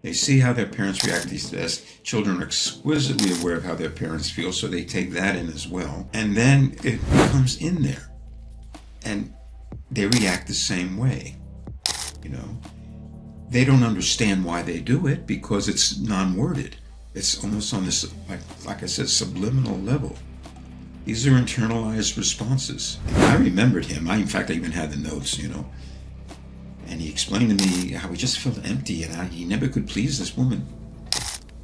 They see how their parents react. These as children are exquisitely aware of how their parents feel, so they take that in as well. And then it comes in there, and they react the same way. You know, they don't understand why they do it because it's non-worded. It's almost on this, like I said, subliminal level. These are internalized responses. I remembered him. In fact, I even had the notes. And he explained to me how he just felt empty and how he never could please this woman.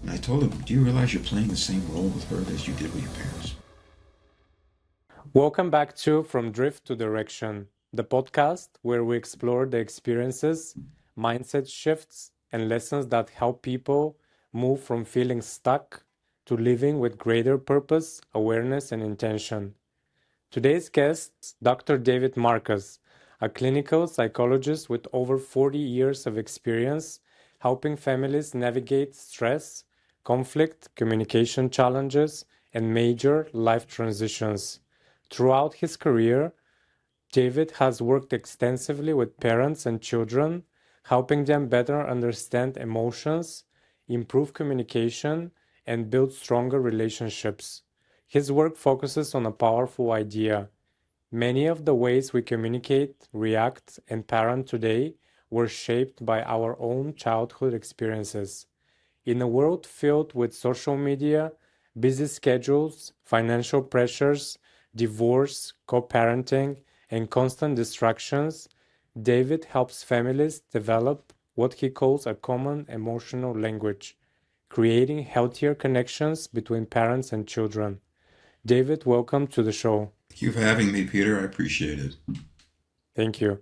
And I told him, do you realize you're playing the same role with her as you did with your parents? Welcome back to From Drift to Direction, the podcast where we explore the experiences, mindset shifts, and lessons that help people move from feeling stuck to living with greater purpose, awareness, and intention. Today's guest, Dr. David Marcus, a clinical psychologist with over 40 years of experience helping families navigate stress, conflict, communication challenges, and major life transitions. Throughout his career, David has worked extensively with parents and children, helping them better understand emotions, improve communication, and build stronger relationships. His work focuses on a powerful idea. Many of the ways we communicate, react, and parent today were shaped by our own childhood experiences. In a world filled with social media, busy schedules, financial pressures, divorce, co parenting, and constant distractions, David helps families develop what he calls a common emotional language, creating healthier connections between parents and children. David, welcome to the show. Thank you for having me, Peter. I appreciate it. Thank you.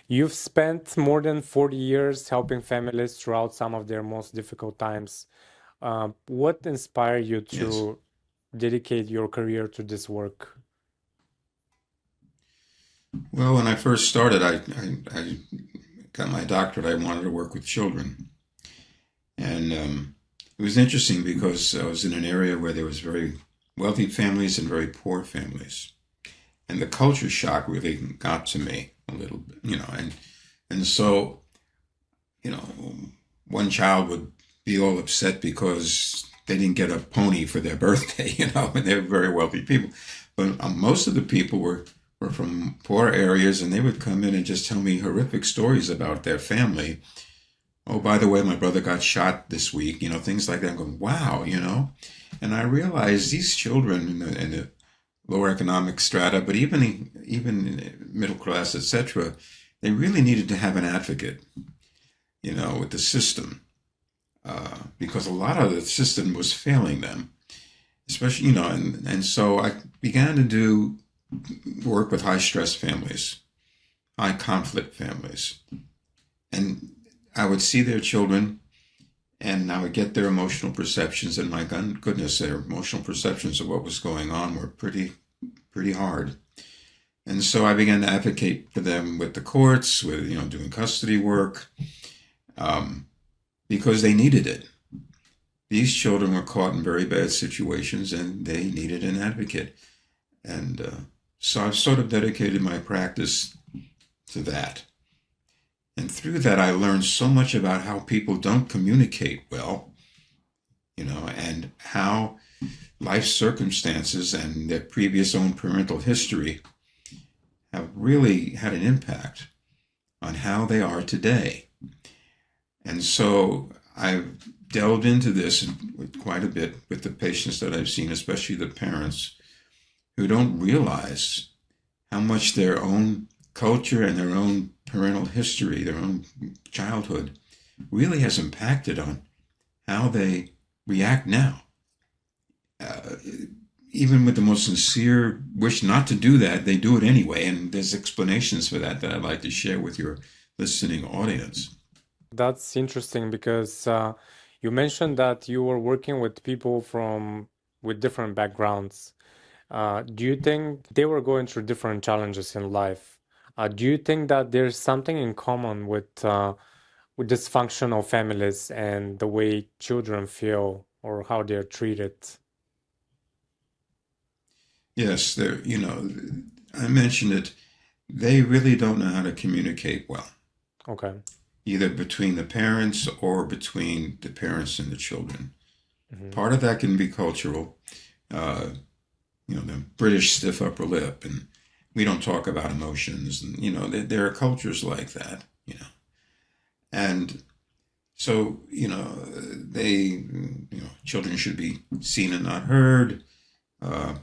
You've spent more than 40 years helping families throughout some of their most difficult times. What inspired you Yes. to dedicate your career to this work? Well, when I first started, I got my doctorate. I wanted to work with children. And it was interesting because I was in an area where there was very wealthy families and very poor families. And the culture shock really got to me a little bit. And so, you know, one child would be all upset because they didn't get a pony for their birthday, and they were very wealthy people. But most of the people were from poor areas, and they would come in and just tell me horrific stories about their family. Oh, by the way, my brother got shot this week, things like that. I'm going, wow. And I realized these children in the lower economic strata, but even middle class, etc., they really needed to have an advocate, with the system, because a lot of the system was failing them, especially, and so I began to do work with high stress families, high conflict families, and I would see their children, and I would get their emotional perceptions, and my goodness, their emotional perceptions of what was going on were pretty hard. And so I began to advocate for them with the courts, with doing custody work, um, because they needed it. These children were caught in very bad situations, and they needed an advocate. And so I've sort of dedicated my practice to that. And through that, I learned so much about how people don't communicate well, and how life circumstances and their previous own parental history have really had an impact on how they are today. And so I've delved into this quite a bit with the patients that I've seen, especially the parents who don't realize how much their own culture and their own parental history, their own childhood, really has impacted on how they react now. Uh, Even with the most sincere wish not to do that, they do it anyway. And there's explanations for that I'd like to share with your listening audience. That's interesting because you mentioned that you were working with people from with different backgrounds. Do you think they were going through different challenges in life? Do you think that there's something in common with dysfunctional families and the way children feel or how they're treated? Yes, I mentioned it. They really don't know how to communicate well. Okay. either between the parents or between the parents and the children. Hmm. Part of that can be cultural. Uh, the British stiff upper lip, and we don't talk about emotions, and there are cultures like that. And so children should be seen and not heard. Uh,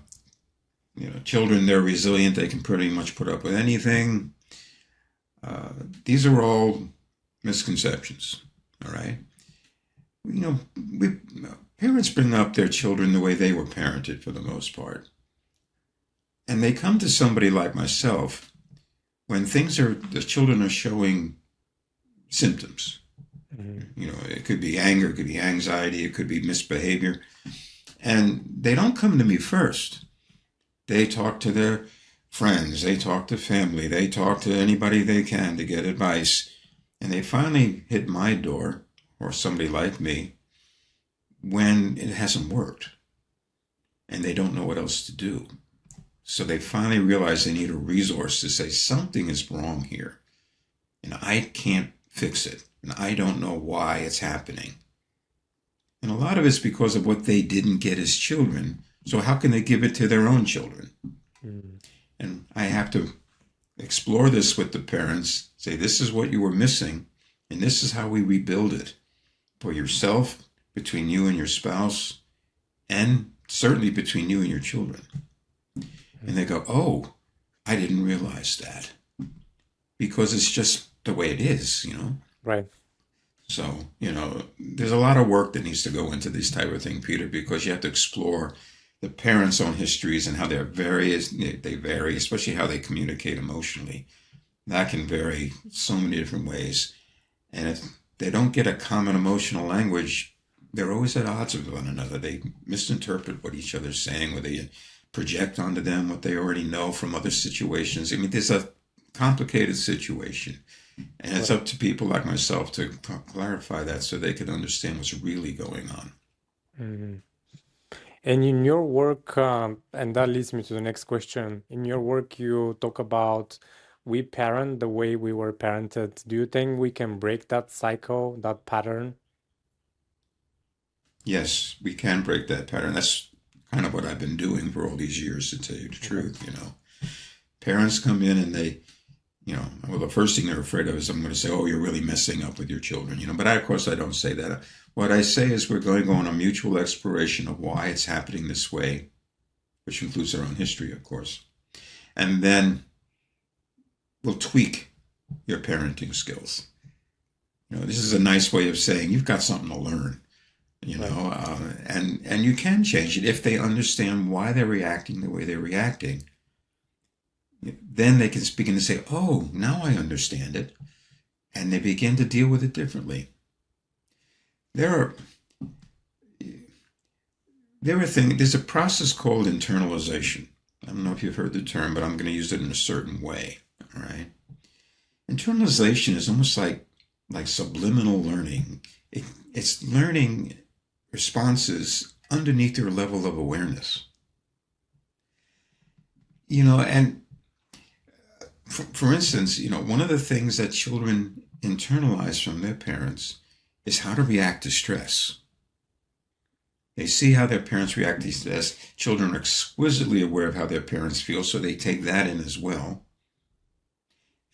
children, they're resilient; they can pretty much put up with anything. Uh, these are all misconceptions. All right, you know, we parents bring up their children the way they were parented for the most part, and they come to somebody like myself when the children are showing symptoms. Hmm. It could be anger, it could be anxiety, it could be misbehavior, and they don't come to me first. They talk to their friends, they talk to family, they talk to anybody they can to get advice, and they finally hit my door or somebody like me when it hasn't worked and they don't know what else to do. So they finally realize they need a resource to say something is wrong here and I can't fix it and I don't know why it's happening. And a lot of it's because of what they didn't get as children. So how can they give it to their own children? Hmm. And I have to explore this with the parents, say this is what you were missing and this is how we rebuild it for yourself, between you and your spouse, and certainly between you and your children. And they go, oh, I didn't realize that. Because it's just the way it is. Right. So, there's a lot of work that needs to go into this type of thing, Peter, because you have to explore the parents' own histories and how they vary, especially how they communicate emotionally. That can vary so many different ways. And if they don't get a common emotional language, they're always at odds with one another. They misinterpret what each other's saying, or they project onto them what they already know from other situations. I mean, there's a complicated situation, and it's Right. up to people like myself to clarify that so they can understand what's really going on. Hmm. And in your work, and that leads me to the next question. In your work, you talk about we parent the way we were parented. Do you think we can break that cycle, that pattern? Yes, we can break that pattern. That's kind of what I've been doing for all these years, to tell you the Okay. truth. Parents come in and well, the first thing they're afraid of is I'm going to say, oh, you're really messing up with your children. But of course, I don't say that. What I say is we're going to go on a mutual exploration of why it's happening this way, which includes our own history, of course. And then we'll tweak your parenting skills. This is a nice way of saying you've got something to learn. Right. And you can change it if they understand why they're reacting the way they're reacting. Then they can begin to say, oh, now I understand it. And they begin to deal with it differently. There are there's a process called internalization. I don't know if you've heard the term, but I'm going to use it in a certain way. All right. Internalization is almost like subliminal learning. It's learning responses underneath their level of awareness. And for instance, one of the things that children internalize from their parents is how to react to stress. They see how their parents react to stress. Children are exquisitely aware of how their parents feel, so they take that in as well.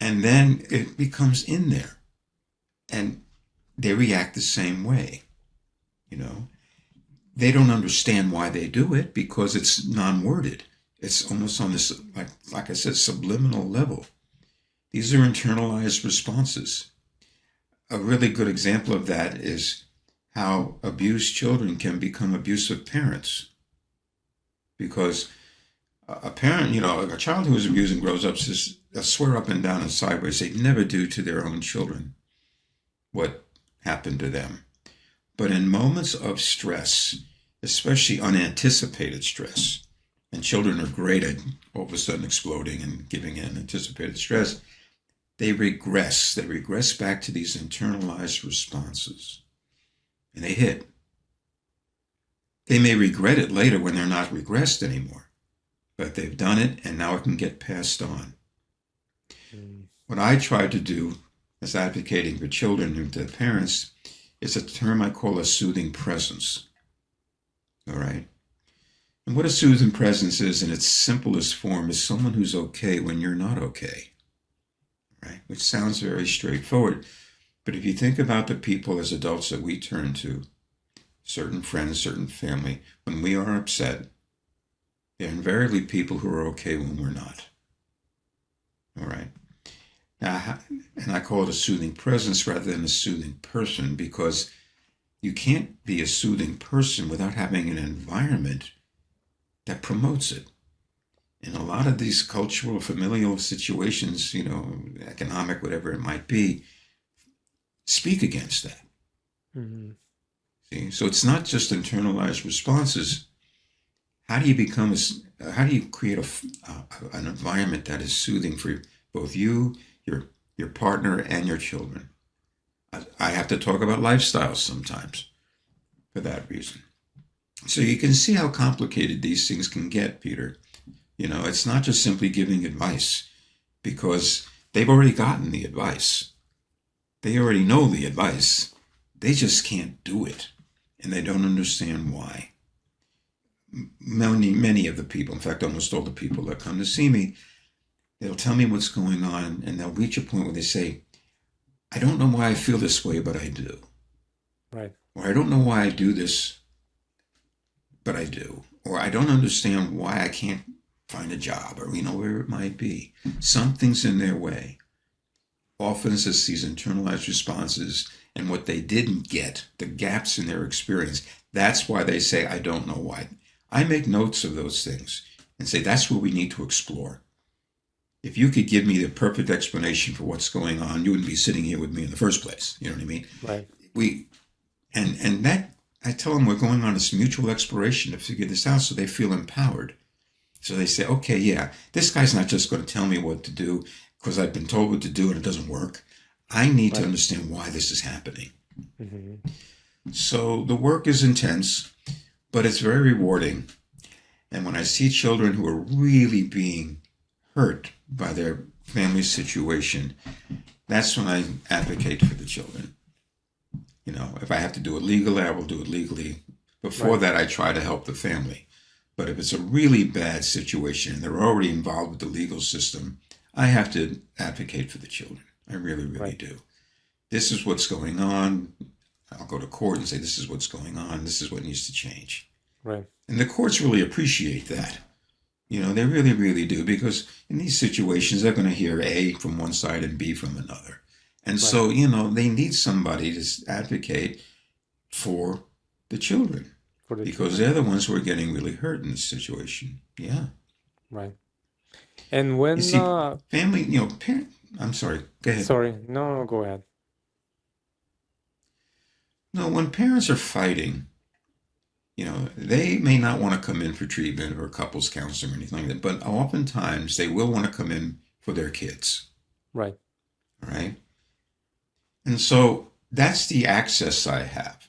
And then it becomes in there. And they react the same way. They don't understand why they do it because it's non-worded. It's almost on this, like I said, subliminal level. These are internalized responses. A really good example of that is how abused children can become abusive parents. Because a parent, a child who is abused and grows up says, they'll swear up and down and sideways they never do to their own children what happened to them. But in moments of stress, especially unanticipated stress, and children are great at all of a sudden exploding and giving in anticipated stress, they regress. They regress back to these internalized responses. And they hit. They may regret it later when they're not regressed anymore, but they've done it and now it can get passed on. Mm. What I try to do as advocating for children and their parents, it's a term I call a soothing presence. All right. And what a soothing presence is in its simplest form is someone who's okay when you're not okay. Right? Which sounds very straightforward. But if you think about the people as adults that we turn to, certain friends, certain family, when we are upset, they're invariably people who are okay when we're not. All right. Now, and I call it a soothing presence rather than a soothing person because you can't be a soothing person without having an environment that promotes it. In a lot of these cultural, familial situations, economic, whatever it might be, speak against that. Hmm. See, so it's not just internalized responses. How do you become how do you create an environment that is soothing for both you, your partner, and your children? I have to talk about lifestyles sometimes for that reason. So you can see how complicated these things can get, Peter. It's not just simply giving advice because they've already gotten the advice. They already know the advice. They just can't do it. And they don't understand why. Many of the people, in fact, almost all the people that come to see me, they'll tell me what's going on and they'll reach a point where they say, I don't know why I feel this way, but I do. Right. Or I don't know why I do this, but I do. Or I don't understand why I can't find a job, or where it might be. Something's in their way. Often it's these internalized responses and what they didn't get, the gaps in their experience. That's why they say, I don't know why. I make notes of those things and say, that's what we need to explore. If you could give me the perfect explanation for what's going on, you wouldn't be sitting here with me in the first place. You know what I mean? Right. And that, I tell them we're going on this mutual exploration to figure this out so they feel empowered. So they say, okay, yeah, this guy's not just going to tell me what to do because I've been told what to do and it doesn't work. I need to Right. understand why this is happening. Hmm. So the work is intense, but it's very rewarding. And when I see children who are really being hurt by their family situation, that's when I advocate for the children. If I have to do it legally, I will do it legally. Before Right. that, I try to help the family. But if it's a really bad situation and they're already involved with the legal system, I have to advocate for the children. I really, really Right. do. This is what's going on. I'll go to court and say, this is what's going on. This is what needs to change. Right. And the courts really appreciate that. They really, really do, because in these situations, they're going to hear A from one side and B from another. And Right. so, they need somebody to advocate for the children For the because children. they're the ones who are getting really hurt in this situation. Yeah. Right. And You when see, family, parent, I'm sorry, go ahead. sorry, no, no, go ahead. No, when parents are fighting, they may not want to come in for treatment or couples counseling or anything like that, but oftentimes they will want to come in for their kids. Right. All right. And so that's the access I have.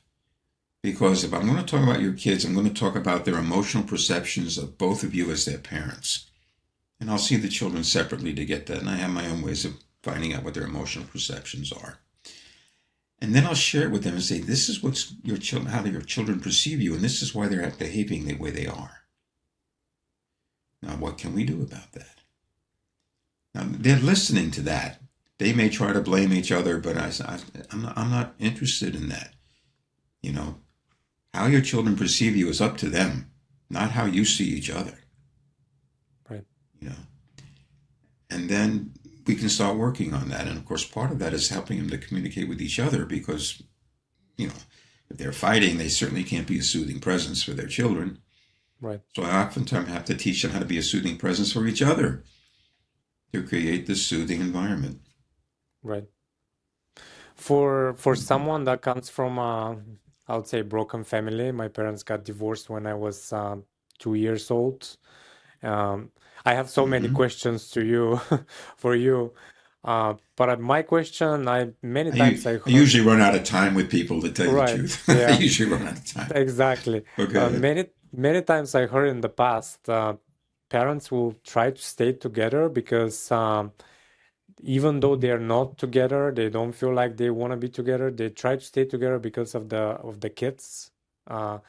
Because if I'm going to talk about your kids, I'm going to talk about their emotional perceptions of both of you as their parents. And I'll see the children separately to get that. And I have my own ways of finding out what their emotional perceptions are. And then I'll share it with them and say, this is what's your children, how your children perceive you, and this is why they're behaving the way they are. Now, what can we do about that? Now, they're listening to that. They may try to blame each other, but I'm not interested in that. How your children perceive you is up to them, not how you see each other. Right. You know, and then we can start working on that. And of course, part of that is helping them to communicate with each other because, you know, if they're fighting, they certainly can't be a soothing presence for their children. Right. So I oftentimes have to teach them how to be a soothing presence for each other to create this soothing environment. Right. For someone that comes from a, I would say, broken family, my parents got divorced when I was 2 years old. Um, I have so many Mm-hmm. questions to you, for you. But my question, I many times I I heard, usually run out of time with people, to tell you the right, truth. I yeah, usually run out of time. exactly. Okay. Many times I heard in the past, parents will try to stay together because even though they're not together, they don't feel like they want to be together. They try to stay together because of the kids. Uh,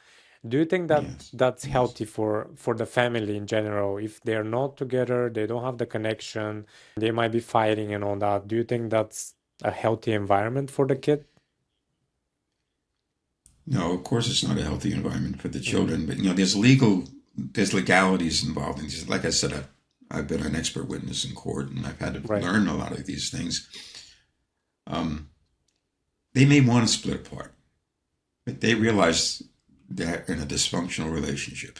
do you think that Yes, that's yes. healthy for the family in general? If they're not together, they don't have the connection, they might be fighting and all that. Do you think that's a healthy environment for the kid? No, of course it's not a healthy environment for the Mm, children, but there's legalities involved in this. Like I said, I've been an expert witness in court, and I've had to right. learn a lot of these things. They may want to split apart, but they Mm, realize they're in a dysfunctional relationship.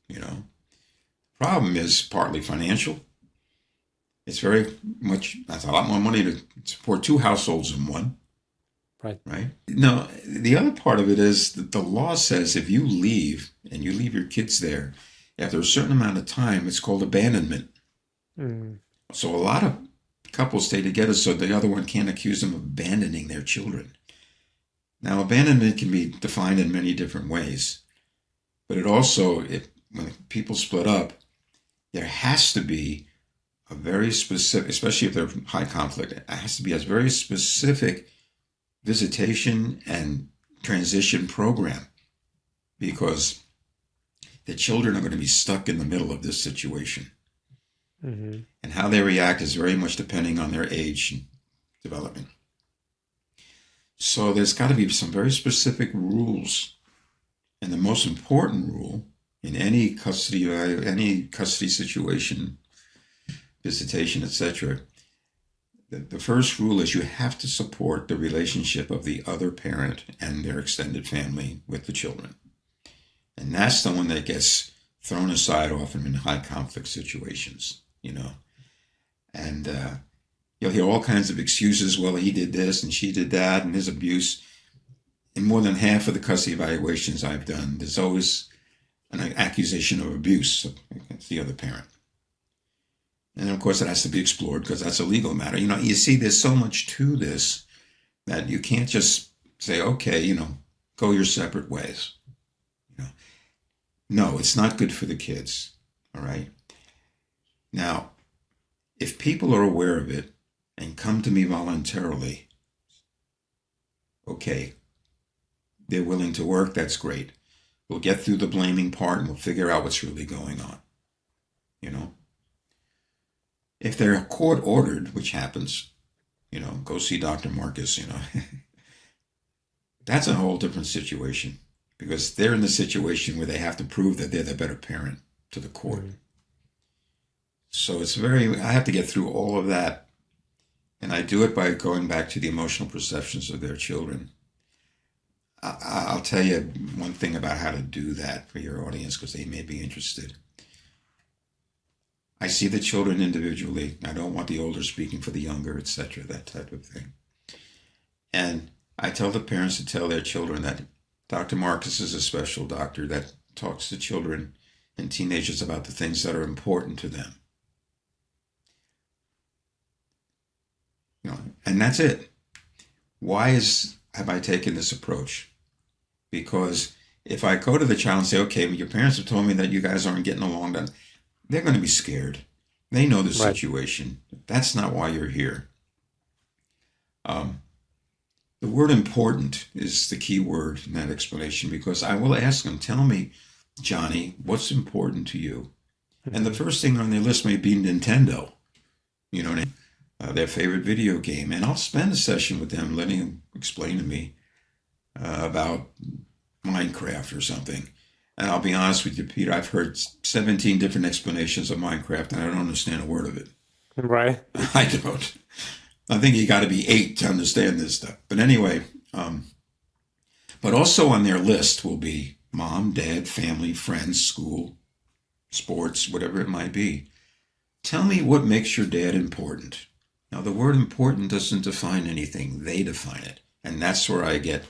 You know, problem is partly financial. It's very much that's a lot more money to support two households in one, right. right? No, the other part of it is that the law says if you leave and you leave your kids there after a certain amount of time, it's called abandonment. Mm, So a lot of couples stay together so the other one can't accuse them of abandoning their children. Now, abandonment can be defined in many different ways, but it also, when people split up, there has to be a very specific, especially if they're high conflict, it has to be a very specific visitation and transition program because the children are going to be stuck in the middle of this situation. mhm. And how they react is very much depending on their age and development. So there's got to be some very specific rules. And the most important rule in any custody situation, visitation, etc., the first rule is you have to support the relationship of the other parent and their extended family with the children. And that's the one that gets thrown aside often in high conflict situations. And you'll hear all kinds of excuses. Well, he did this and she did that and his abuse. In more than half of the custody evaluations I've done, there's always an accusation of abuse against the other parent. And of course, it has to be explored because that's a legal matter. You see, there's so much to this that you can't just say, okay, go your separate ways. You know, no, it's not good for the kids. All right. Now, if people are aware of it and come to me voluntarily, okay, they're willing to work, that's great. We'll get through the blaming part and we'll figure out what's really going on. You know, if they're court ordered, which happens, go see Dr. Marcus, that's a whole different situation because they're in the situation where they have to prove that they're the better parent to the court. Mm, So I have to get through all of that. And I do it by going back to the emotional perceptions of their children. I'll tell you one thing about how to do that for your audience because they may be interested. I see the children individually. I don't want the older speaking for the younger, etc., that type of thing. And I tell the parents to tell their children that Dr. Marcus is a special doctor that talks to children and teenagers about the things that are important to them. And that's it. Why have I taken this approach? Because if I go to the child and say, okay, well, your parents have told me that you guys aren't getting along, then they're going to be scared. They know the right. situation. That's not why you're here. The word important is the key word in that explanation because I will ask them, tell me, Johnny, what's important to you? And the Mhm. first thing on their list may be Nintendo, their favorite video game. And I'll spend a session with them letting them explain to me about Minecraft or something. And I'll be honest with you, Peter, I've heard 17 different explanations of Minecraft and I don't understand a word of it. Right. I don't. I think you got to be 8 to understand this stuff. But anyway, but also on their list will be mom, dad, family, friends, school, sports, whatever it might be. Tell me what makes your dad important. Now, the word important doesn't define anything. They define it. And that's where I get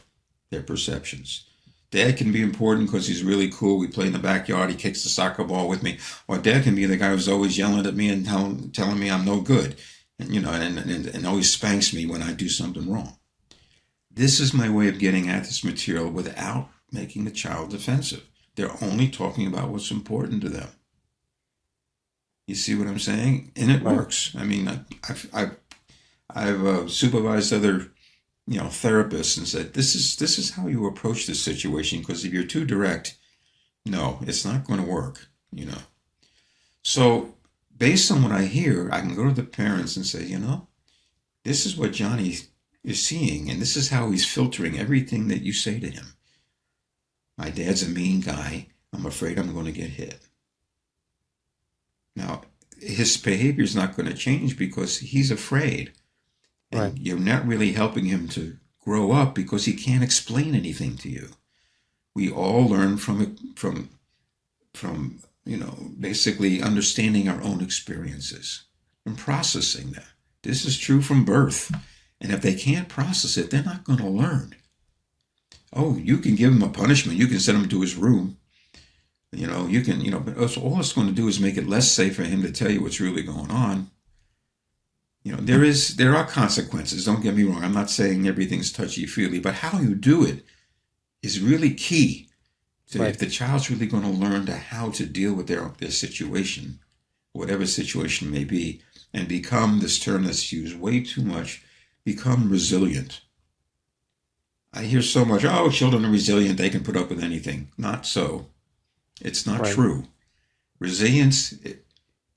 their perceptions. Dad can be important because he's really cool. We play in the backyard. He kicks the soccer ball with me. Or dad can be the guy who's always yelling at me and telling me I'm no good. And always spanks me when I do something wrong. This is my way of getting at this material without making the child defensive. They're only talking about what's important to them. You see what I'm saying? And it Right. works. I mean, I've supervised other, therapists and said, this is how you approach this situation, because if you're too direct, no, it's not going to work. So based on what I hear, I can go to the parents and say, this is what Johnny is seeing, and this is how he's filtering everything that you say to him. My dad's a mean guy. I'm afraid I'm going to get hit. Now, his behavior is not going to change because he's afraid. Right. And you're not really helping him to grow up because he can't explain anything to you. We all learn from basically understanding our own experiences and processing them. This is true from birth. And if they can't process it, they're not going to learn. Oh, you can give him a punishment. You can send him to his room. You can, but all it's going to do is make it less safe for him to tell you what's really going on. There are consequences. Don't get me wrong. I'm not saying everything's touchy-feely, but how you do it is really key to Right. if the child's really going to learn how to deal with their situation, whatever situation may be, and become, this term that's used way too much, become resilient. I hear so much, oh, children are resilient, they can put up with anything. Not so. It's not Right. true. Resilience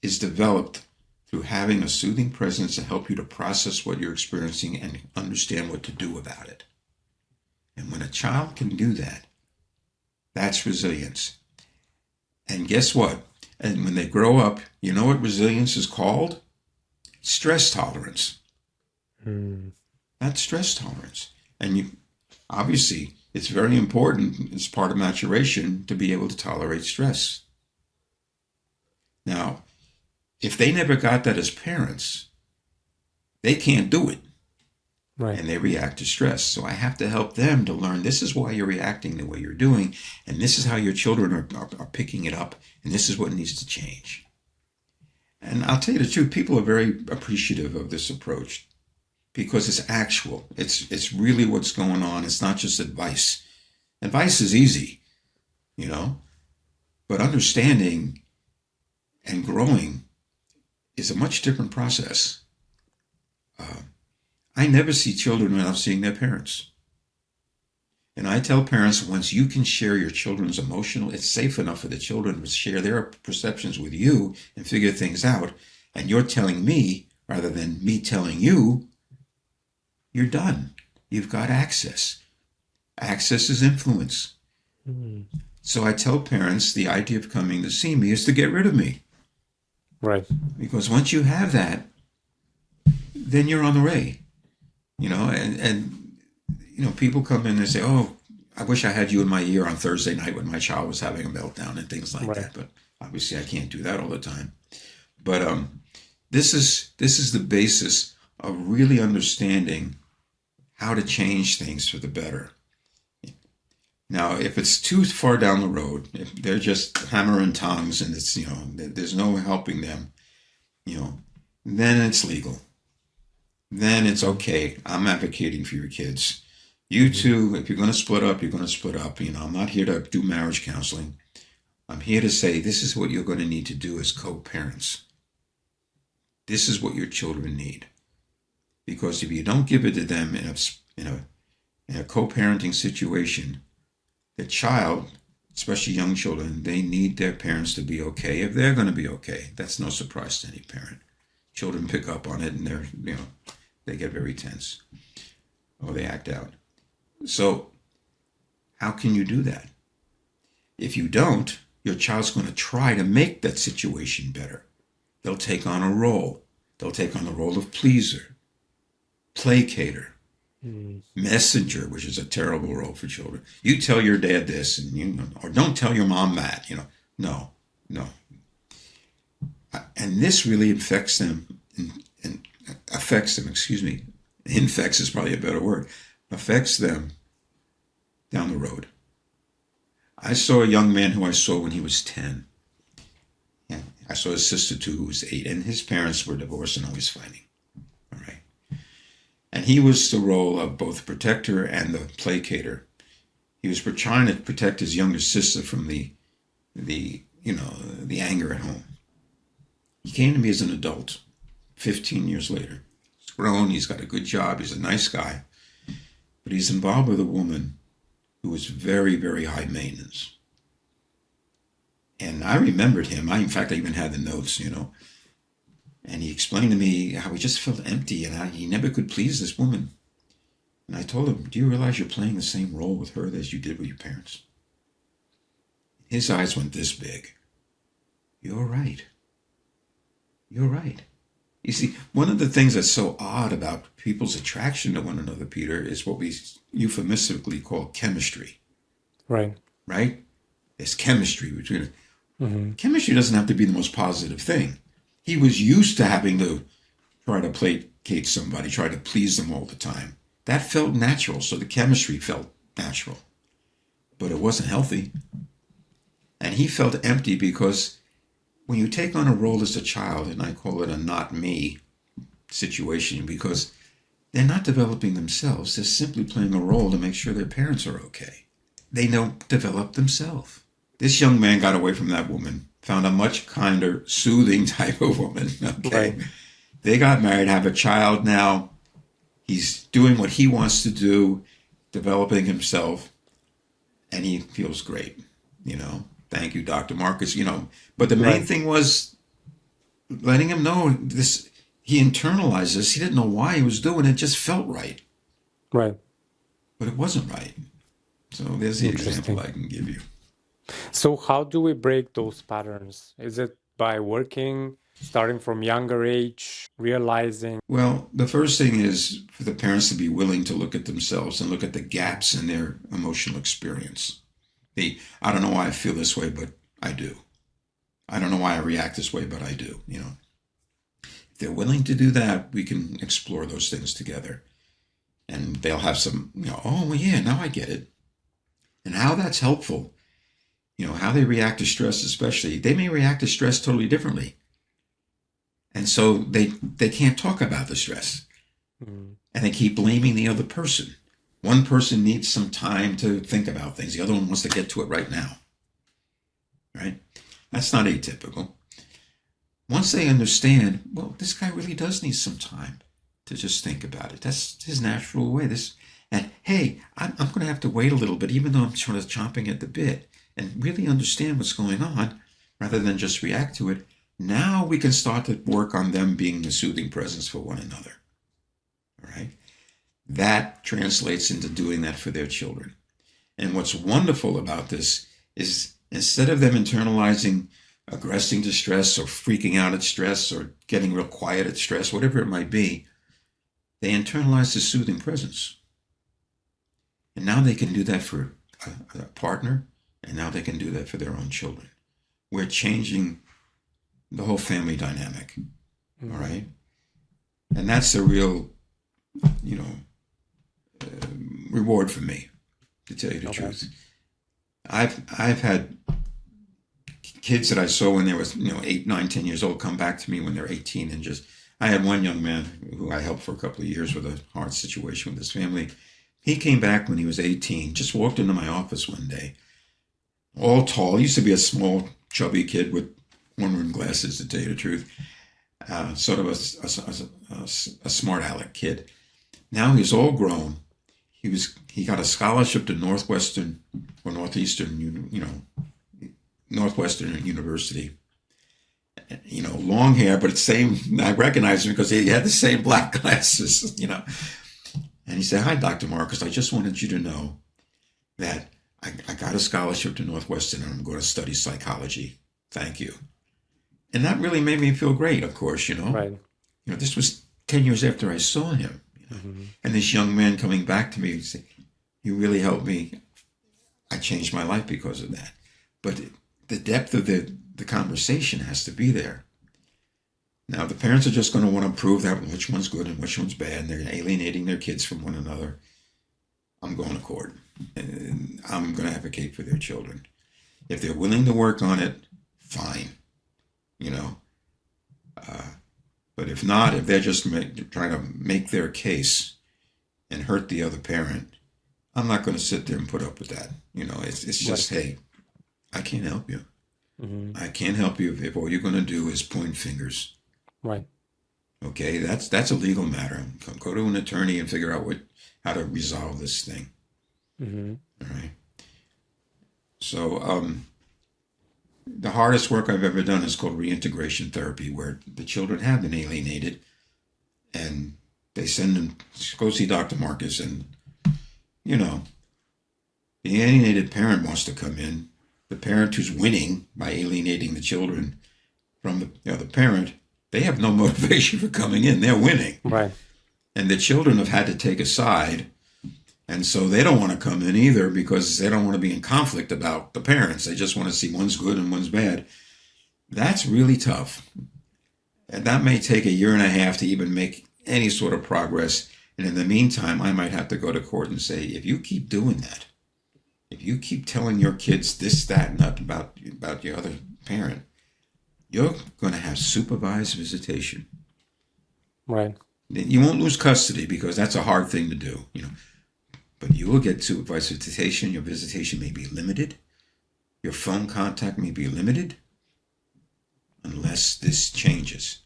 is developed through having a soothing presence to help you to process what you're experiencing and understand what to do about it. And when a child can do that, that's resilience. And guess what? And when they grow up, you know what resilience is called? Stress tolerance. Mm. That's stress tolerance. And obviously, it's very important, it's part of maturation, to be able to tolerate stress. Now, if they never got that as parents, they can't do it. Right. And they react to stress. So I have to help them to learn, this is why you're reacting the way you're doing, and this is how your children are picking it up, and this is what needs to change. And I'll tell you the truth, people are very appreciative of this approach because it's actual. It's really what's going on. It's not just advice. Advice is easy, but understanding and growing is a much different process. I never see children without seeing their parents. And I tell parents, once you can share your children's it's safe enough for the children to share their perceptions with you and figure things out, and you're telling me rather than me telling you, you're done. You've got access. Access is influence. Mm. So I tell parents the idea of coming to see me is to get rid of me. Right. Because once you have that, then you're on the way. And people come in and say, oh, I wish I had you in my ear on Thursday night when my child was having a meltdown and things like Right. that. But obviously I can't do that all the time. But this is the basis of really understanding how to change things for the better. Now, if it's too far down the road, if they're just hammer and tongs and it's, there's no helping them, then it's legal. Then it's okay. I'm advocating for your kids. You two, if you're going to split up, you're going to split up. I'm not here to do marriage counseling. I'm here to say this is what you're going to need to do as co-parents. This is what your children need. Because if you don't give it to them in a co-parenting situation, the child, especially young children, they need their parents to be okay if they're going to be okay. That's no surprise to any parent. Children pick up on it and they get very tense or they act out. So how can you do that? If you don't, your child's going to try to make that situation better. They'll take on a role. They'll take on the role of pleaser, placater, messenger, which is a terrible role for children. You tell your dad this, and or don't tell your mom that. No. And this really affects them. Infects is probably a better word. Affects them down the road. I saw a young man who I saw when he was 10. Yeah, I saw his sister too, who was 8, and his parents were divorced and always fighting. All right. And he was the role of both the protector and the placater. He was trying to protect his younger sister from the anger at home. He came to me as an adult, 15 years later. He's grown, he's got a good job, he's a nice guy. But he's involved with a woman who is very, very high maintenance. And I remembered him. In fact, I even had the notes, And he explained to me how he just felt empty and how he never could please this woman. And I told him, do you realize you're playing the same role with her as you did with your parents? His eyes went this big. You're right. You're right. You see, one of the things that's so odd about people's attraction to one another, Peter, is what we euphemistically call chemistry. Right. Right? There's chemistry between it. Mm-hmm. Chemistry doesn't have to be the most positive thing. He was used to having to try to placate somebody, try to please them all the time. That felt natural, so the chemistry felt natural. But it wasn't healthy. And he felt empty because when you take on a role as a child, and I call it a not me situation, because they're not developing themselves, they're simply playing a role to make sure their parents are okay. They don't develop themselves. This young man got away from that woman, found a much kinder, soothing type of woman. Okay. Right. They got married, have a child now. He's doing what he wants to do, developing himself, and he feels great. Thank you, Dr. Marcus. But the main Right. thing was letting him know this. He internalized this. He didn't know why he was doing it. It just felt right, Right. but it wasn't right. So there's the example Interesting. I can give you. So how do we break those patterns? Is it by working, starting from younger age, realizing? Well, the first thing is for the parents to be willing to look at themselves and look at the gaps in their emotional experience. I don't know why I feel this way, but I do. I don't know why I react this way, but I do. If they're willing to do that, we can explore those things together. And they'll have some, oh, well, yeah, now I get it. And how that's helpful, how they react to stress especially. They may react to stress totally differently. And so they can't talk about the stress. Mm. And they keep blaming the other person. One person needs some time to think about things. The other one wants to get to it right now. Right? That's not atypical. Once they understand, well, this guy really does need some time to just think about it. That's his natural way. And hey, I'm going to have to wait a little bit, even though I'm sort of chomping at the bit, and really understand what's going on rather than just react to it. Now we can start to work on them being the soothing presence for one another. All right? That translates into doing that for their children. And what's wonderful about this is instead of them internalizing aggressing to stress or freaking out at stress or getting real quiet at stress, whatever it might be, they internalize the soothing presence. And now they can do that for a partner, and now they can do that for their own children. We're changing the whole family dynamic, all right? And that's the real, reward for me, to tell you the truth. I've had kids that I saw when they was 8, 9, 10 years old come back to me when they're 18 and just. I had one young man who I helped for a couple of years with a hard situation with his family. He came back when he was 18, just walked into my office one day, all tall. He used to be a small, chubby kid with one-rimmed glasses, to tell you the truth. Sort of a smart aleck kid. Now he's all grown. He got a scholarship to Northwestern University. Long hair, but it's same. I recognized him because he had the same black glasses. And he said, "Hi, Dr. Marcus. I just wanted you to know that I got a scholarship to Northwestern and I'm going to study psychology. Thank you." And that really made me feel great, of course, Right. This was 10 years after I saw him. And this young man coming back to me and saying, "You really helped me. I changed my life because of that." But the depth of the conversation has to be there. Now, the parents are just going to want to prove that which one's good and which one's bad, and they're alienating their kids from one another. I'm going to court, and I'm going to advocate for their children. If they're willing to work on it, fine, But if not, if they're just trying to make their case and hurt the other parent, I'm not going to sit there and put up with that. It's just, hey, I can't help you. I can't help you if all you're going to do is point fingers. Right. Okay, that's a legal matter. Go to an attorney and figure out how to resolve this thing. Hmm. All right. So the hardest work I've ever done is called reintegration therapy, where the children have been alienated, and they send them go see Dr. Marcus, and you know the alienated parent wants to come in. The parent who's winning by alienating the children from the other parent, they have no motivation for coming in. They're winning. Right. And the children have had to take a side. And so they don't want to come in either because they don't want to be in conflict about the parents. They just want to see one's good and one's bad. That's really tough. And that may take a year and a half to even make any sort of progress. And in the meantime, I might have to go to court and say, if you keep doing that, if you keep telling your kids this, that, and that about your other parent, you're going to have supervised visitation. Right. You won't lose custody because that's a hard thing to do, but you will get supervised visitation. Your visitation may be limited. Your phone contact may be limited unless this changes.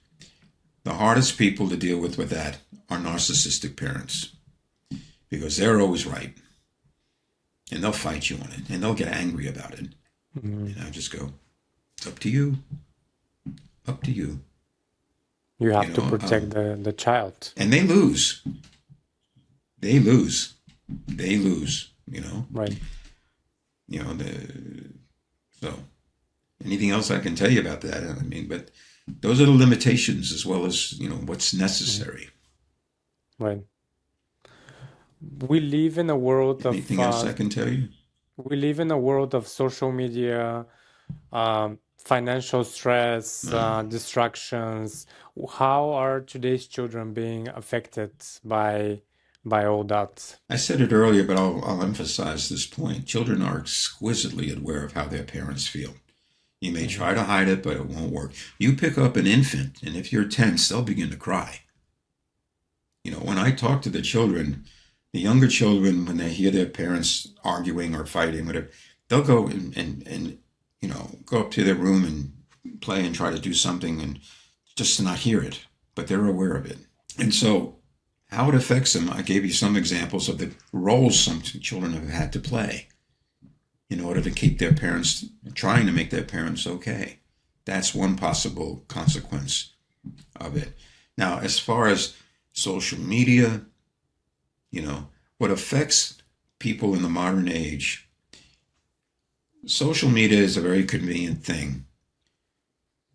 The hardest people to deal with that are narcissistic parents because they're always right. And they'll fight you on it. And they'll get angry about it. Hmm. And I just go, it's up to you. Up to you. You have to protect the child. And they lose. They lose. They lose, Right. So anything else I can tell you about that? I mean, but those are the limitations as well as, what's necessary. Right. We live in a world Anything else I can tell you? we live in a world of social media, financial stress, distractions. How are today's children being affected by all that? I said it earlier, but I'll emphasize this point. Children are exquisitely aware of how their parents feel. You may try to hide it, but it won't work. You pick up an infant, and if you're tense, they'll begin to cry. When I talk to the children, the younger children, when they hear their parents arguing or fighting, whatever, they'll go and go up to their room and play and try to do something and just to not hear it, but they're aware of it. And so how it affects them, I gave you some examples of the roles some children have had to play in order to keep their parents, trying to make their parents okay. That's one possible consequence of it. Now, as far as social media, what affects people in the modern age, social media is a very convenient thing,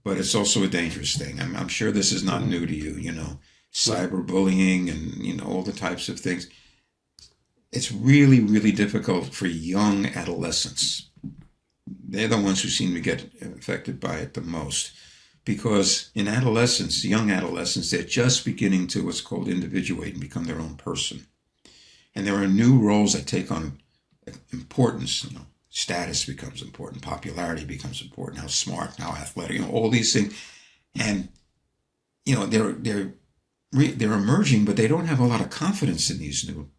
but it's also a dangerous thing. I'm sure this is not new to you, cyberbullying and, all the types of things. It's really, really difficult for young adolescents. They're the ones who seem to get affected by it the most. Because in adolescence, young adolescents, they're just beginning to what's called individuate and become their own person. And there are new roles that take on importance. Status becomes important, popularity becomes important, how smart, how athletic, all these things. And they're emerging, but they don't have a lot of confidence in these new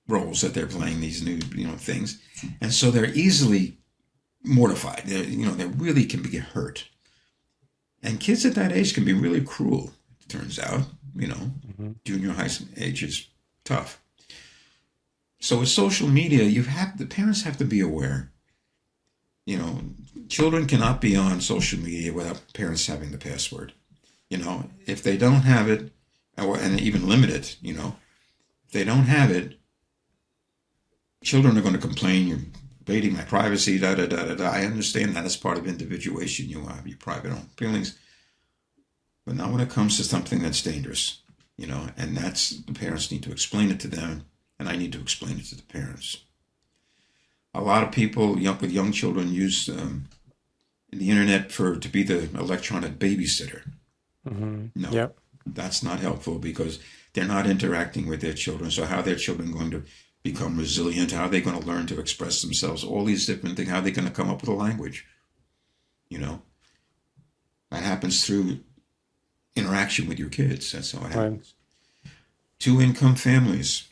roles that they're playing, these new things, and so they're easily mortified. They really can get hurt. And kids at that age can be really cruel, it turns out. Junior high age is tough. So with social media, the parents have to be aware. Children cannot be on social media without parents having the password. If they don't have it, and even limit it, if they don't have it, children are going to complain, you're invading my privacy, da da da da da. I understand that as part of individuation. You have your private own feelings, but not when it comes to something that's dangerous, and the parents need to explain it to them, and I need to explain it to the parents. A lot of people with young children use the internet to be the electronic babysitter. Mm-hmm. No, Yep. that's not helpful because they're not interacting with their children. So how are their children going to become resilient? How are they going to learn to express themselves? All these different things. How are they going to come up with a language? That happens through interaction with your kids. That's how it happens. Right. Two-income families,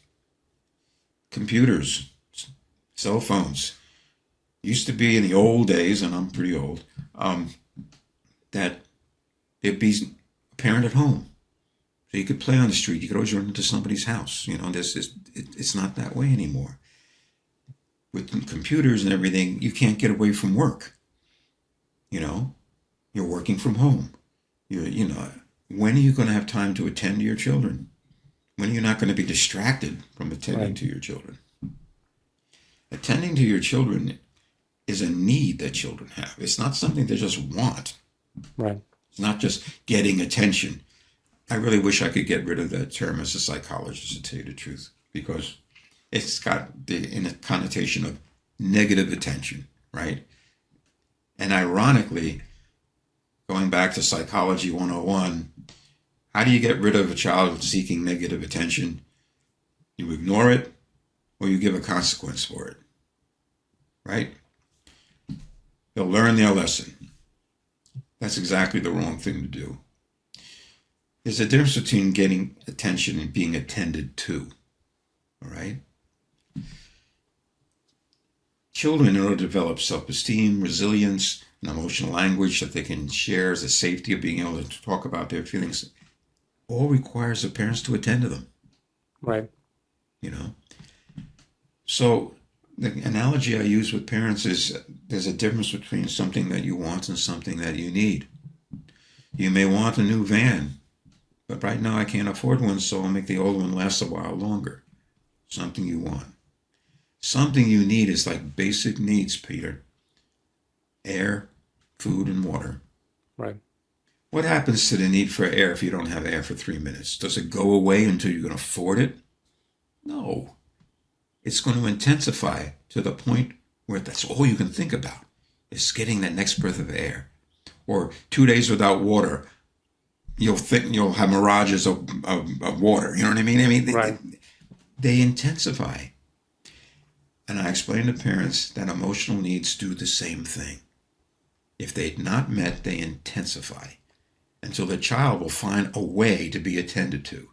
computers, cell phones. Used to be in the old days, and I'm pretty old, that there'd be parent at home. So you could play on the street. You could always run into somebody's house. It's not that way anymore. With computers and everything, you can't get away from work. You're working from home. When are you going to have time to attend to your children? When are you not going to be distracted from attending to your children? Attending to your children is a need that children have. It's not something they just want. Right. It's not just getting attention. I really wish I could get rid of that term as a psychologist, to tell you the truth, because it's got in a connotation of negative attention, right? And ironically, going back to Psychology 101, how do you get rid of a child seeking negative attention? You ignore it, or you give a consequence for it, right? They'll learn their lesson. That's exactly the wrong thing to do. There's a difference between getting attention and being attended to, all right? Children, in order to develop self-esteem, resilience, and emotional language that they can share as a safety of being able to talk about their feelings, all requires the parents to attend to them. Right. So the analogy I use with parents is there's a difference between something that you want and something that you need. You may want a new van, but right now I can't afford one, so I'll make the old one last a while longer. Something you want. Something you need is like basic needs, Peter. Air, food, and water. Right. What happens to the need for air if you don't have air for 3 minutes? Does it go away until you can afford it? No. It's going to intensify to the point where that's all you can think about is getting that next breath of air. Or 2 days without water, you'll think you'll have mirages of water. You know what I mean? Right. They intensify. And I explain to parents that emotional needs do the same thing. If they're not met, they intensify until the child will find a way to be attended to.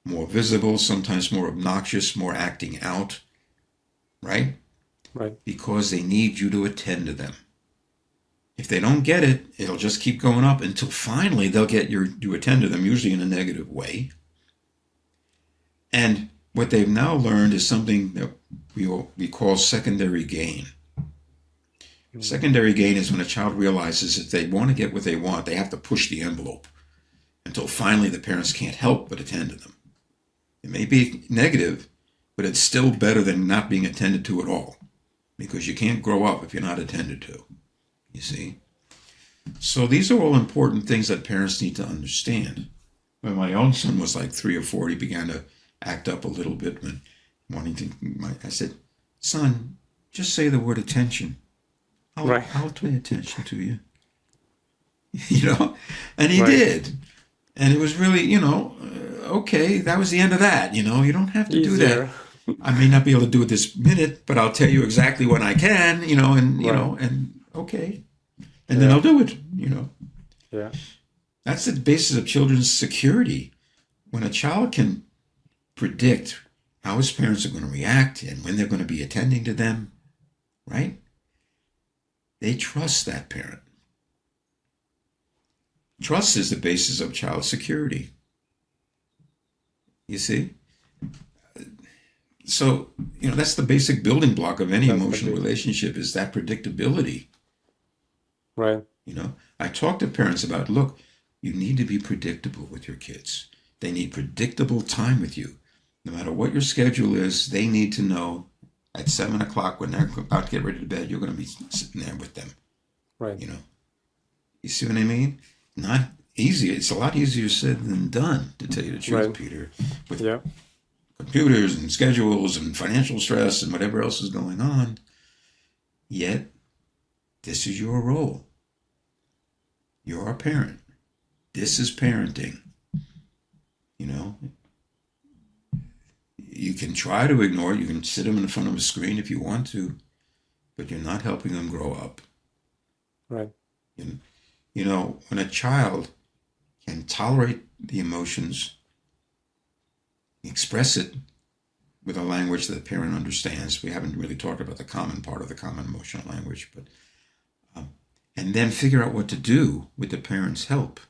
More visible, sometimes more obnoxious, more acting out, right? Right. Because they need you to attend to them. If they don't get it, it'll just keep going up until finally they'll get you attend to them, usually in a negative way. And what they've now learned is something that we call secondary gain. Secondary gain is when a child realizes if they want to get what they want, they have to push the envelope until finally the parents can't help but attend to them. It may be negative, but it's still better than not being attended to at all, because you can't grow up if you're not attended to, you see? So these are all important things that parents need to understand. When my own son was like 3 or 4, he began to act up a little bit when I said, son, just say the word attention. I'll pay attention to you. And he did. And it was really, okay, that was the end of that. You don't have to do that. I may not be able to do it this minute, but I'll tell you exactly when I can, and okay. And then I'll do it, Yeah. That's the basis of children's security. When a child can predict how his parents are going to react and when they're going to be attending to them, right? They trust that parent. Trust is the basis of child security. You see? So, that's the basic building block of any emotional relationship, is that predictability. Right. I talk to parents about, look, you need to be predictable with your kids. They need predictable time with you. No matter what your schedule is, they need to know at 7 o'clock when they're about to get ready to bed, you're going to be sitting there with them. Right. You see what I mean? Not easy. It's a lot easier said than done, to tell you the truth, Peter. With computers and schedules and financial stress and whatever else is going on. Yet, this is your role. You're a parent. This is parenting. You can try to ignore it. You can sit them in front of a screen if you want to, but you're not helping them grow up. Right. When a child can tolerate the emotions, express it with a language that the parent understands. We haven't really talked about the common part of the common emotional language, but and then figure out what to do with the parent's help.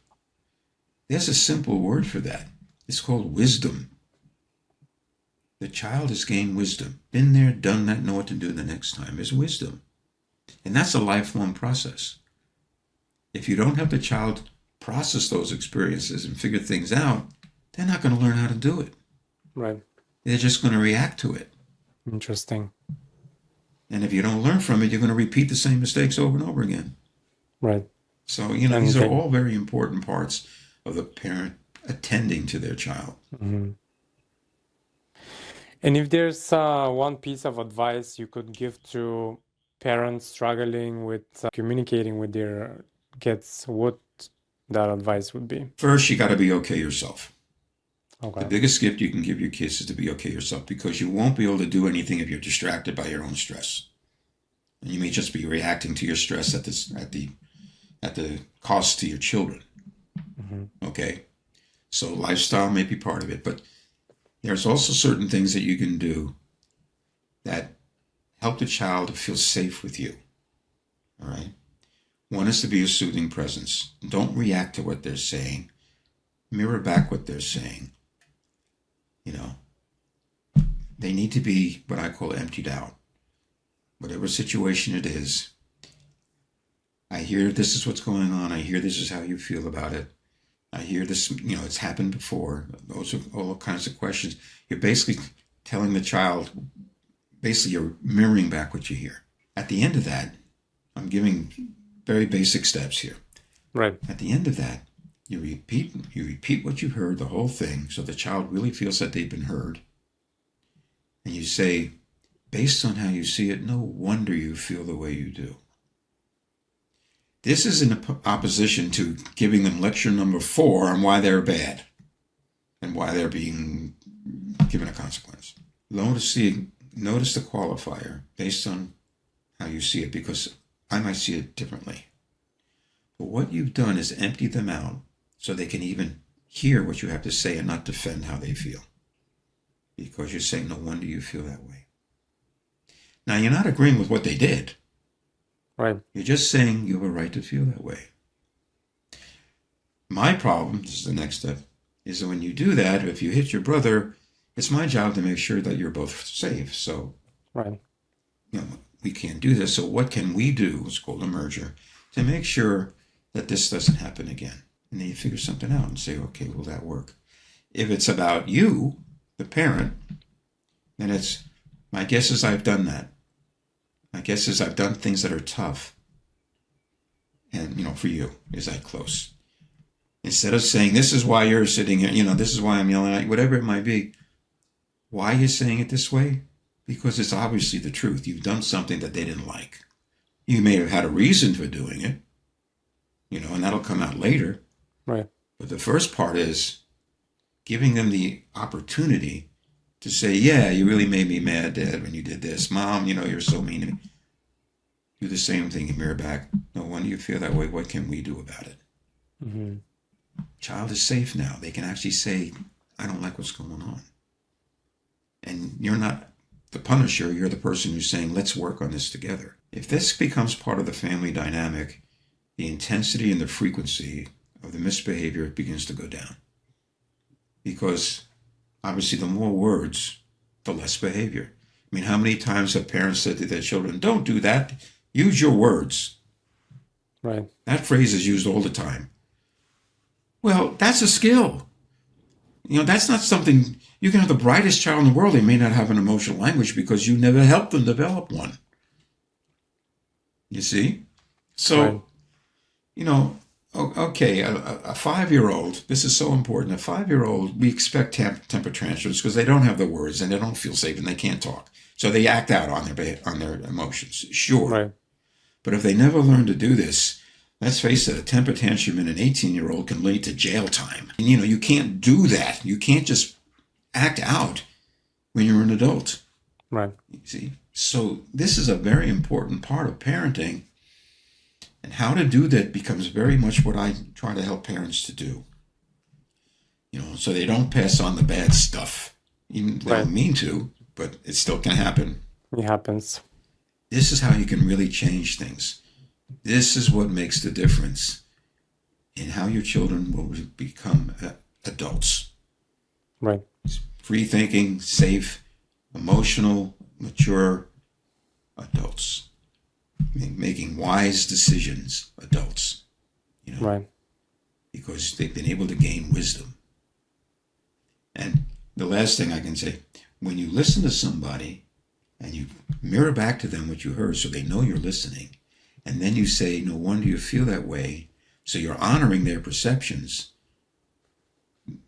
There's a simple word for that. It's called wisdom. The child has gained wisdom. Been there, done that, know what to do the next time. There's wisdom. And that's a lifelong process. If you don't have the child process those experiences and figure things out, they're not going to learn how to do it. Right. They're just going to react to it. Interesting. And if you don't learn from it, you're going to repeat the same mistakes over and over again. Right. So, these are all very important parts of the parent attending to their child. Mm-hmm. And if there's one piece of advice you could give to parents struggling with communicating with their kids, what that advice would be? First, you got to be okay yourself. Okay. The biggest gift you can give your kids is to be okay yourself, because you won't be able to do anything if you're distracted by your own stress. And you may just be reacting to your stress at the cost to your children. Mm-hmm. Okay? So lifestyle may be part of it, but there's also certain things that you can do that help the child to feel safe with you. All right? One is to be a soothing presence. Don't react to what they're saying. Mirror back what they're saying. They need to be what I call emptied out. Whatever situation it is, I hear this is what's going on. I hear this is how you feel about it. I hear this, it's happened before. Those are all kinds of questions. You're basically telling the child, you're mirroring back what you hear. At the end of that, I'm giving very basic steps here. Right. At the end of that, you repeat what you've heard, the whole thing, so the child really feels that they've been heard. And you say, based on how you see it, no wonder you feel the way you do. This is in opposition to giving them lecture number 4 on why they're bad and why they're being given a consequence. Notice the qualifier based on how you see it, because I might see it differently. But what you've done is empty them out so they can even hear what you have to say and not defend how they feel. Because you're saying, no wonder you feel that way. Now, you're not agreeing with what they did. Right. You're just saying you have a right to feel that way. My problem, this is the next step, is that when you do that, if you hit your brother, it's my job to make sure that you're both safe. So, right. We can't do this. So what can we do, it's called a merger, to make sure that this doesn't happen again? And then you figure something out and say, okay, will that work? If it's about you, the parent, then it's, my guess is I've done that. My guess is I've done things that are tough. And, for you, is that close? Instead of saying, this is why you're sitting here, this is why I'm yelling at you, whatever it might be. Why are you saying it this way? Because it's obviously the truth. You've done something that they didn't like. You may have had a reason for doing it, and that'll come out later. Right. But the first part is giving them the opportunity to say, yeah, you really made me mad, Dad, when you did this. Mom, you're so mean to me. Do the same thing and mirror back. No wonder you feel that way. What can we do about it? Mm-hmm. Child is safe now. They can actually say, I don't like what's going on. And you're not the punisher. You're the person who's saying, let's work on this together. If this becomes part of the family dynamic, the intensity and the frequency of the misbehavior begins to go down. Because obviously the more words, the less behavior. I mean, how many times have parents said to their children, don't do that, use your words. Right. That phrase is used all the time. Well, that's a skill. That's not something, you can have the brightest child in the world, they may not have an emotional language because you never helped them develop one. You see? So, right. Okay, a 5-year-old, this is so important. A 5-year-old, we expect temper tantrums because they don't have the words and they don't feel safe and they can't talk. So they act out on their emotions, sure. Right. But if they never learn to do this, let's face it, a temper tantrum in an 18-year-old can lead to jail time. And, you can't do that. You can't just act out when you're an adult. Right. You see? So this is a very important part of parenting. And how to do that becomes very much what I try to help parents to do. So they don't pass on the bad stuff. Even they don't mean to, but it still can happen. It happens. This is how you can really change things. This is what makes the difference in how your children will become adults. Right. Free thinking, safe, emotional, mature adults. Making wise decisions, adults. Right. Because they've been able to gain wisdom. And the last thing I can say, when you listen to somebody and you mirror back to them what you heard so they know you're listening, and then you say, no wonder you feel that way, so you're honoring their perceptions,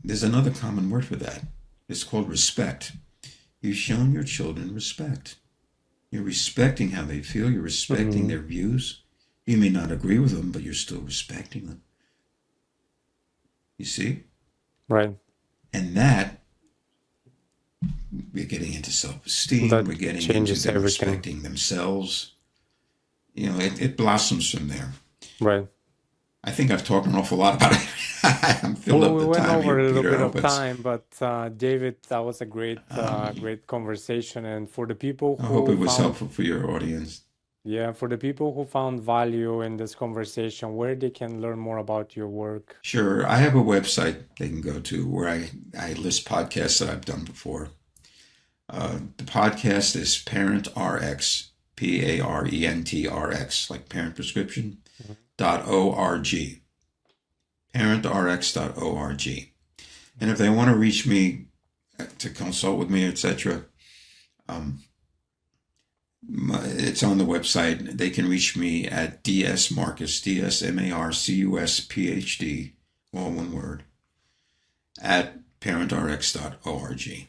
there's another common word for that. It's called respect. You've shown your children respect. You're respecting how they feel. You're respecting their views. You may not agree with them, but you're still respecting them. You see? Right. And that, we're getting into self-esteem. That We're getting into changes them everything. respecting themselves. It blossoms from there. Right. I think I've talked an awful lot about it. I'm filled Well, up we the went time over here, a little Peter. bit I of hope it's, time, but David, that was a great conversation. And for the people I hope who it was found, helpful for your audience. yeah, for the people who found value in this conversation, where they can learn more about your work. Sure, I have a website they can go to where I list podcasts that I've done before. The podcast is Parent RX, PARENTRX, like parent prescription, .org, parentrx.org. And if they want to reach me to consult with me, etc., it's on the website. They can reach me at dsmarcus, DSMARCUS, all one word, at parentrx.org.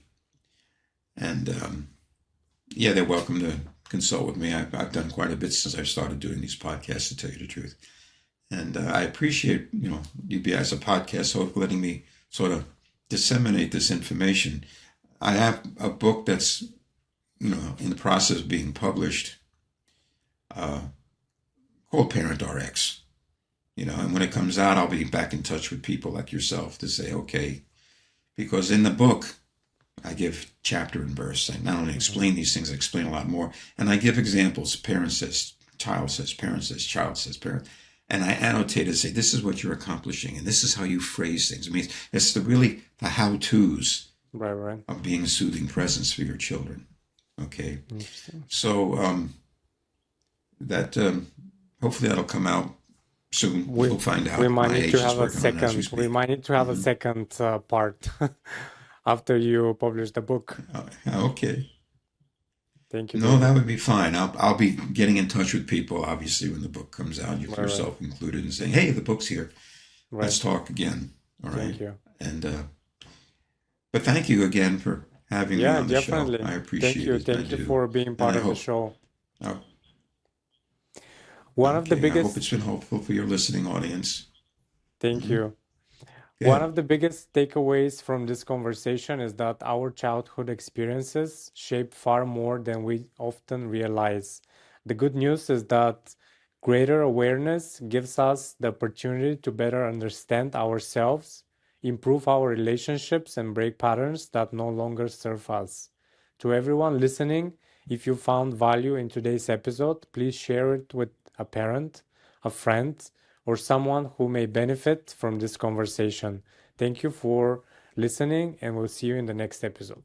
And yeah, they're welcome to consult with me. I've done quite a bit since I've started doing these podcasts, to tell you the truth. And I appreciate, you as a podcast host letting me sort of disseminate this information. I have a book that's, in the process of being published, called Parent RX. And when it comes out, I'll be back in touch with people like yourself to say, okay, because in the book, I give chapter and verse. I not only explain these things, I explain a lot more. And I give examples. Parent says, child says, parent says, child says, parent. And I annotate and say, this is what you're accomplishing, and this is how you phrase things. I mean, it's the how-tos Right. of being a soothing presence for your children. Okay? Interesting. So that hopefully that'll come out soon. We'll find out. We might My need to agent's have a working on it as we second. We speak. might need to have a second part after you publish the book. Okay. Thank you, No, David. that would be fine. I'll be getting in touch with people, obviously, when the book comes out, Right. yourself included, and saying, hey, the book's here. Right. Let's talk again. All right. Thank you. And but thank you again for having me Yeah, on the definitely. show. I appreciate Thank you. it. I Thank you do. for being part I of the hope. show. Oh, One of the okay. I hope biggest, it's been helpful for your listening audience. thank Mhm. you. Go One ahead. of the biggest takeaways from this conversation is that our childhood experiences shape far more than we often realize. The good news is that greater awareness gives us the opportunity to better understand ourselves, improve our relationships, and break patterns that no longer serve us. To everyone listening, if you found value in today's episode, please share it with a parent, a friend, or someone who may benefit from this conversation. Thank you for listening, and we'll see you in the next episode.